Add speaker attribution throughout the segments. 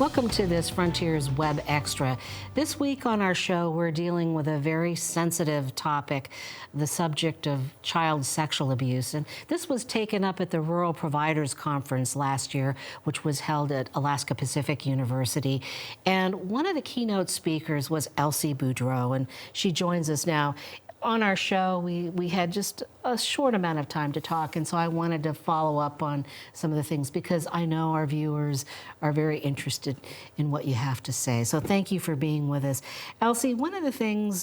Speaker 1: Welcome to this Frontiers Web Extra. This week on our show, we're dealing with a very sensitive topic, the subject of child sexual abuse. And this was taken up at the Rural Providers Conference last year, which was held at Alaska Pacific University. And one of the keynote speakers was Elsie Boudreau, and she joins us now. On our show, we had just a short amount of time to talk, and so I wanted to follow up on some of the things because I know our viewers are very interested in what you have to say. So thank you for being with us. Elsie, one of the things,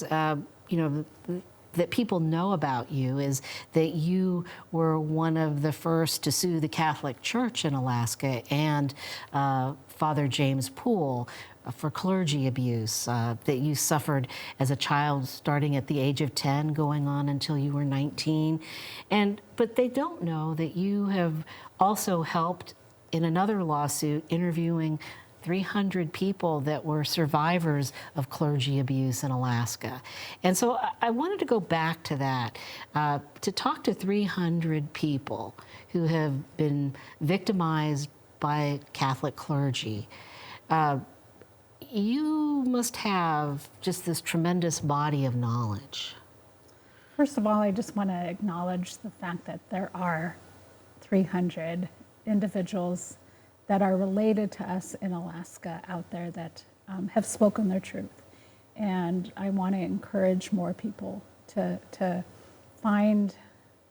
Speaker 1: that people know about you is that you were one of the first to sue the Catholic Church in Alaska and Father James Poole for clergy abuse that you suffered as a child starting at the age of 10 going on until you were 19. But they don't know that you have also helped in another lawsuit interviewing 300 people that were survivors of clergy abuse in Alaska. And so I wanted to go back to that, to talk to 300 people who have been victimized by Catholic clergy. You must have just this tremendous body of knowledge.
Speaker 2: First of all, I just want to acknowledge the fact that there are 300 individuals that are related to us in Alaska out there that have spoken their truth. And I want to encourage more people to find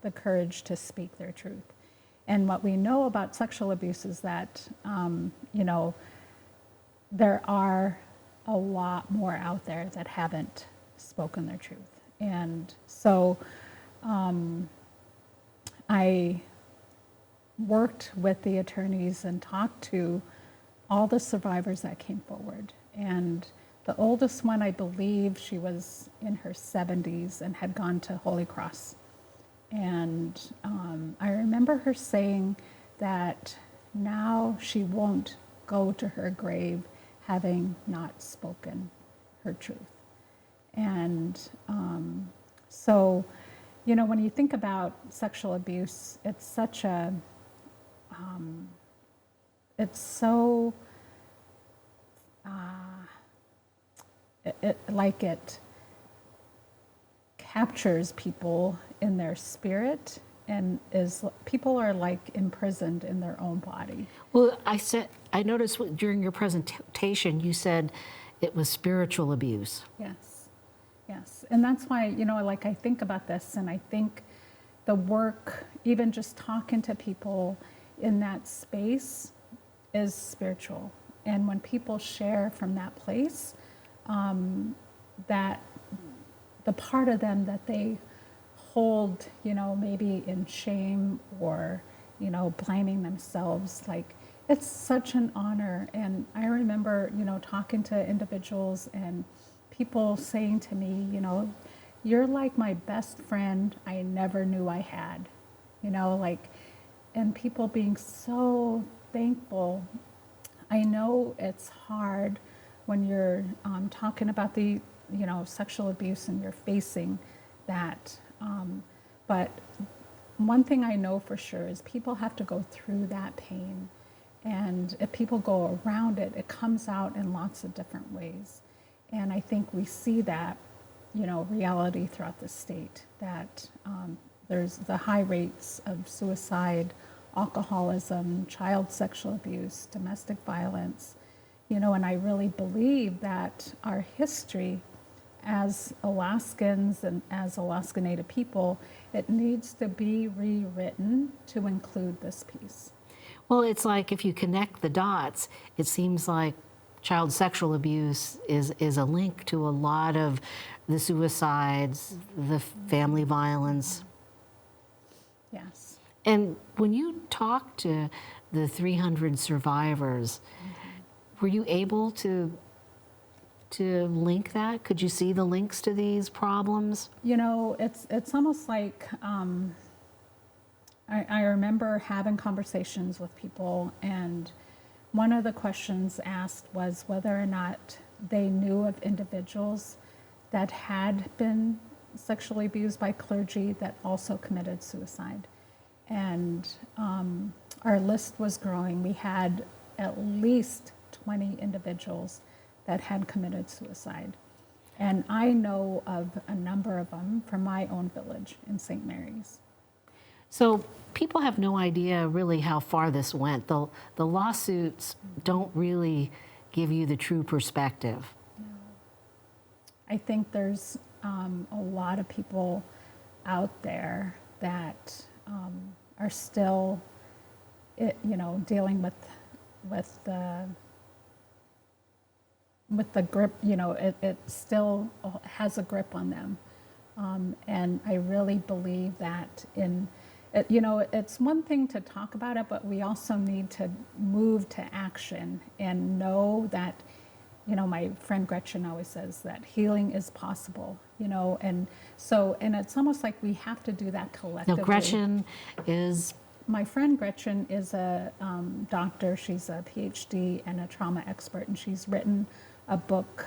Speaker 2: the courage to speak their truth. And what we know about sexual abuse is that, there are a lot more out there that haven't spoken their truth. And so I worked with the attorneys and talked to all the survivors that came forward. And the oldest one, I believe she was in her 70s and had gone to Holy Cross. And I remember her saying that now she won't go to her grave having not spoken her truth. And so, when you think about sexual abuse, it's such a, it's so, it captures people in their spirit, and people are like imprisoned in their own body.
Speaker 1: Well, I noticed during your presentation, you said it was spiritual abuse.
Speaker 2: Yes. And that's why, I think about this, and I think the work, even just talking to people in that space, is spiritual. And when people share from that place, that the part of them that they hold, maybe in shame or, blaming themselves, it's such an honor. And I remember, talking to individuals and people saying to me, you're like my best friend I never knew I had, and people being so thankful. I know it's hard when you're talking about the, sexual abuse and you're facing that. But one thing I know for sure is people have to go through that pain. And if people go around it, it comes out in lots of different ways. And I think we see that, reality throughout the state, that there's the high rates of suicide, alcoholism, child sexual abuse, domestic violence, and I really believe that our history as Alaskans and as Alaska Native people, it needs to be rewritten to include this piece.
Speaker 1: Well, it's like if you connect the dots, it seems like child sexual abuse is a link to a lot of the suicides, the family violence.
Speaker 2: Yes.
Speaker 1: And when you talk to the 300 survivors, were you able to link that? Could you see the links to these problems?
Speaker 2: It's almost like I remember having conversations with people, and one of the questions asked was whether or not they knew of individuals that had been sexually abused by clergy that also committed suicide. And our list was growing. We had at least 20 individuals that had committed suicide. And I know of a number of them from my own village in St. Mary's.
Speaker 1: So people have no idea really how far this went. The lawsuits don't really give you the true perspective.
Speaker 2: I think there's a lot of people out there that are still, dealing with the grip. It still has a grip on them, and I really believe that it's one thing to talk about it, but we also need to move to action and know that. My friend Gretchen always says that healing is possible, and it's almost like we have to do that collectively.
Speaker 1: Now, Gretchen is?
Speaker 2: My friend Gretchen is a doctor. She's a PhD and a trauma expert, and she's written a book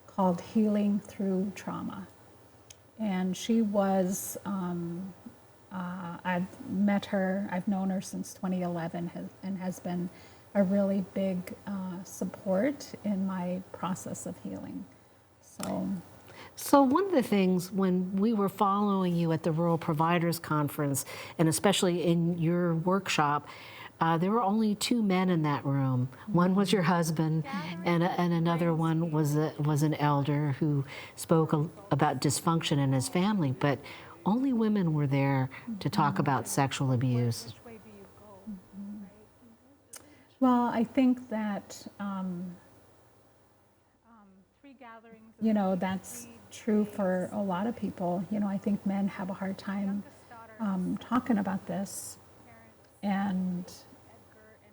Speaker 2: called Healing Through Trauma. And she was, I've met her, I've known her since 2011 and has been a really big support in my process of healing.
Speaker 1: So one of the things when we were following you at the Rural Providers Conference, and especially in your workshop, there were only 2 men in that room. One was your husband, and another one was an elder who spoke about dysfunction in his family, but only women were there to talk about sexual abuse.
Speaker 2: Well, I think that, that's true for a lot of people. I think men have a hard time talking about this. And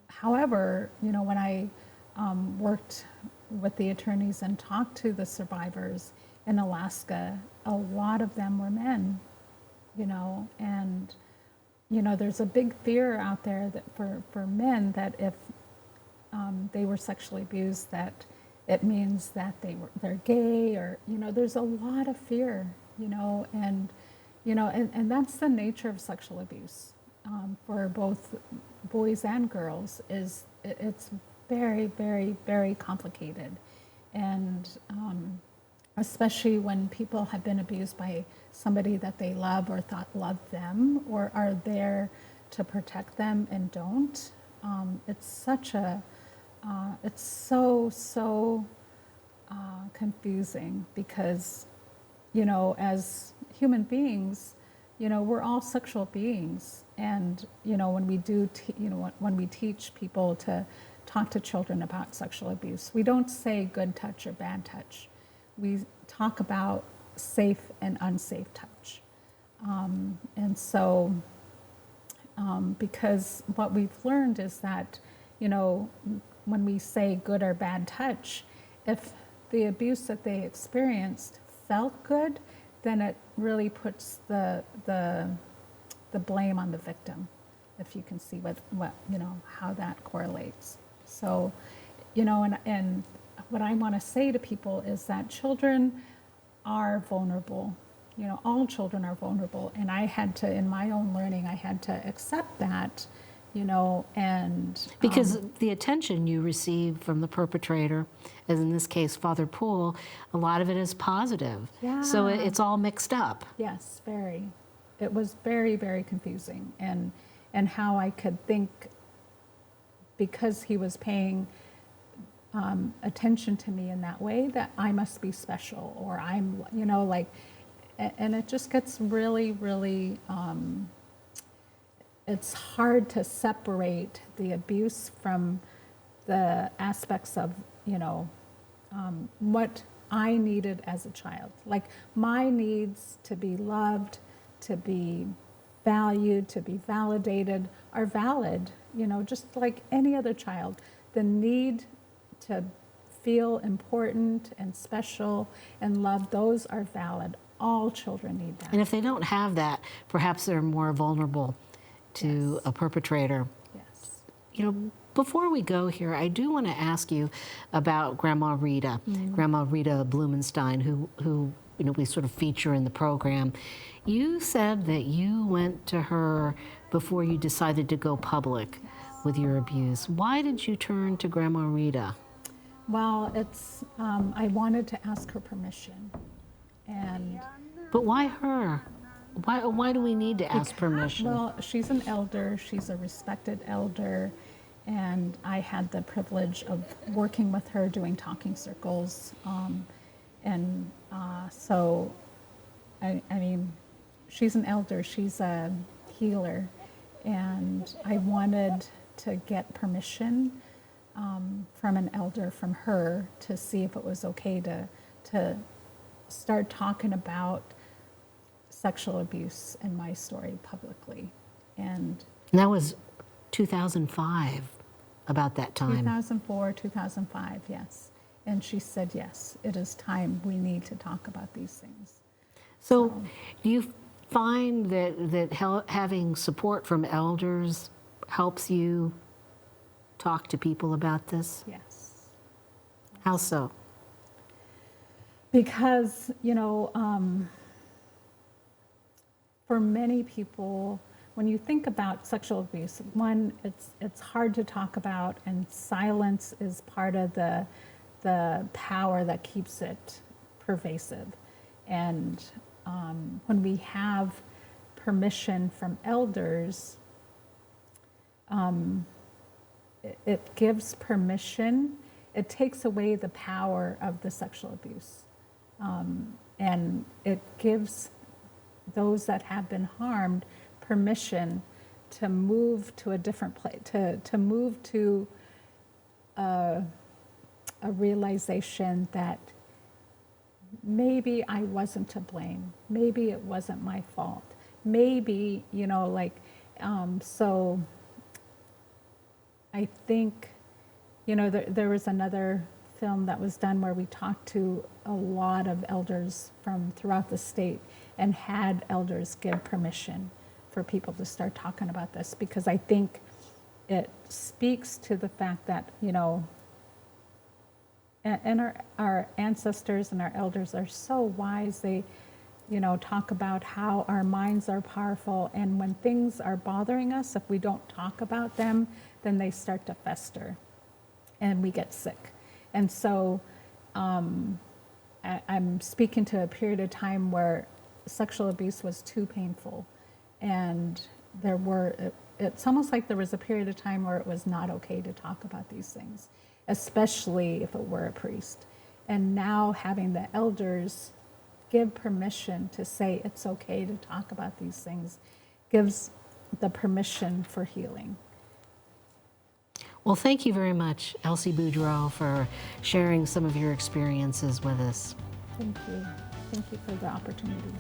Speaker 2: however, when I worked with the attorneys and talked to the survivors in Alaska, a lot of them were men, and there's a big fear out there that for men that if they were sexually abused, that it means that they're gay, or there's a lot of fear, and that's the nature of sexual abuse for both boys and girls. It's very, very, very complicated, and especially when people have been abused by somebody that they love or thought loved them or are there to protect them and don't. It's such a, it's so confusing because, as human beings, we're all sexual beings. And, when we do, when we teach people to talk to children about sexual abuse, we don't say good touch or bad touch. We talk about safe and unsafe touch. And so, because what we've learned is that, when we say good or bad touch, if the abuse that they experienced felt good, then it really puts the blame on the victim, if you can see what how that correlates. So, and what I want to say to people is that children are vulnerable. All children are vulnerable, and I had to, in my own learning, I had to accept that, and
Speaker 1: because the attention you receive from the perpetrator, as in this case Father Poole, a lot of it is positive.
Speaker 2: Yeah.
Speaker 1: So it's all mixed up.
Speaker 2: Yes, very. It was very, very confusing, and how I could think, because he was paying attention to me in that way, that I must be special, or I'm, and it just gets really, really, it's hard to separate the abuse from the aspects of, what I needed as a child. Like my needs to be loved, to be valued, to be validated are valid, just like any other child. The need to feel important and special and loved, those are valid. All children need that.
Speaker 1: And if they don't have that, perhaps they're more vulnerable to a perpetrator.
Speaker 2: Yes.
Speaker 1: Before we go here, I do want to ask you about Grandma Rita, Grandma Rita Blumenstein, who we sort of feature in the program. You said that you went to her before you decided to go public. with your abuse. Why did you turn to Grandma Rita?
Speaker 2: Well, it's, I wanted to ask her permission. And
Speaker 1: But why her? Why do we need to ask permission?
Speaker 2: well, she's an elder, she's a respected elder, and I had the privilege of working with her doing talking circles. So, I mean, she's an elder, she's a healer, and I wanted to get permission from an elder, from her, to see if it was okay to start talking about sexual abuse in my story publicly. And
Speaker 1: That was 2005, about that time.
Speaker 2: 2004, 2005, yes. And she said, yes, it is time. We need to talk about these things.
Speaker 1: So do you find that having support from elders helps you talk to people about this?
Speaker 2: Yes.
Speaker 1: How so?
Speaker 2: Because, for many people, when you think about sexual abuse, one, it's hard to talk about, and silence is part of the power that keeps it pervasive. And when we have permission from elders, it gives permission. It takes away the power of the sexual abuse, and it gives those that have been harmed permission to move to a different place, to move to a realization that maybe I wasn't to blame, maybe it wasn't my fault, maybe, so I think, there was another film that was done where we talked to a lot of elders from throughout the state and had elders give permission for people to start talking about this, because I think it speaks to the fact that, and our ancestors and our elders are so wise. They, talk about how our minds are powerful, and when things are bothering us, if we don't talk about them, then they start to fester and we get sick. And so I'm speaking to a period of time where sexual abuse was too painful, and it's almost like there was a period of time where it was not okay to talk about these things, especially if it were a priest. And now having the elders give permission to say it's okay to talk about these things gives the permission for healing.
Speaker 1: Well, thank you very much, Elsie Boudreau, for sharing some of your experiences with us.
Speaker 2: Thank you. Thank you for the opportunity.